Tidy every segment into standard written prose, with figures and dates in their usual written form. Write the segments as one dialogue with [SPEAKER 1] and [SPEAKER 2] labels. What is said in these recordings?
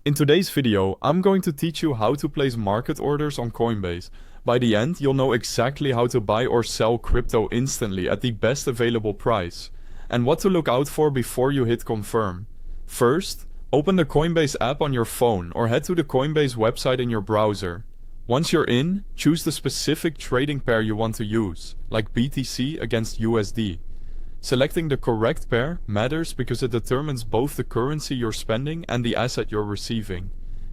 [SPEAKER 1] In today's video, I'm going to teach you how to place market orders on Coinbase. By the end, you'll know exactly how to buy or sell crypto instantly at the best available price, and what to look out for before you hit confirm. First, open the Coinbase app on your phone or head to the Coinbase website in your browser. Once you're in, choose the specific trading pair you want to use, like BTC against USD. Selecting the correct pair matters because it determines both the currency you're spending and the asset you're receiving.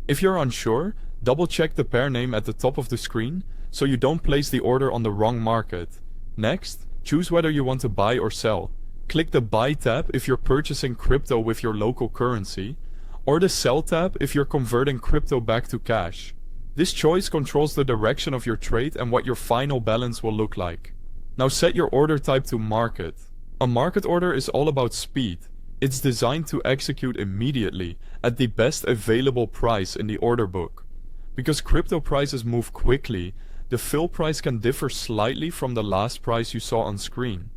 [SPEAKER 1] If you're unsure, double-check the pair name at the top of the screen so you don't place the order on the wrong market. Next, choose whether you want to buy or sell. Click the Buy tab if you're purchasing crypto with your local currency, or the Sell tab if you're converting crypto back to cash. This choice controls the direction of your trade and what your final balance will look like. Now set your order type to market. A market order is all about speed. It's designed to execute immediately at the best available price in the order book. Because crypto prices move quickly, the fill price can differ slightly from the last price you saw on screen.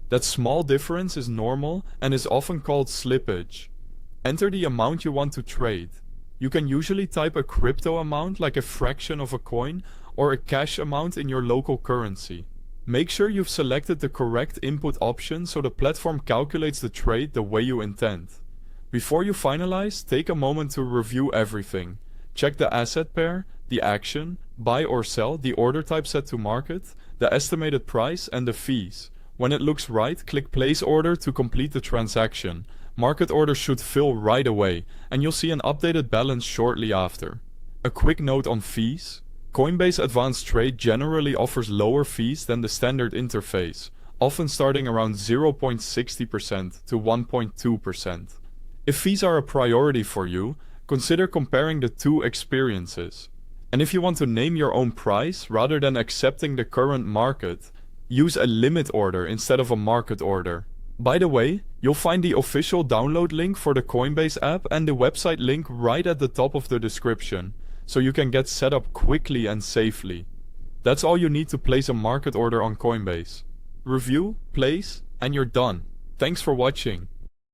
[SPEAKER 1] That small difference is normal and is often called slippage. Enter the amount you want to trade. You can usually type a crypto amount like a fraction of a coin or a cash amount in your local currency. Make sure you've selected the correct input option so the platform calculates the trade the way you intend. Before you finalize, take a moment to review everything. Check the asset pair, the action, buy or sell, the order type set to market, the estimated price, and the fees. When it looks right, click Place Order to complete the transaction. Market orders should fill right away, and you'll see an updated balance shortly after. A quick note on fees. Coinbase Advanced Trade generally offers lower fees than the standard interface, often starting around 0.60% to 1.2%. If fees are a priority for you, consider comparing the two experiences. And if you want to name your own price rather than accepting the current market, use a limit order instead of a market order. By the way, you'll find the official download link for the Coinbase app and the website link right at the top of the description, so you can get set up quickly and safely. That's all you need to place a market order on Coinbase. Review, place, and you're done. Thanks for watching.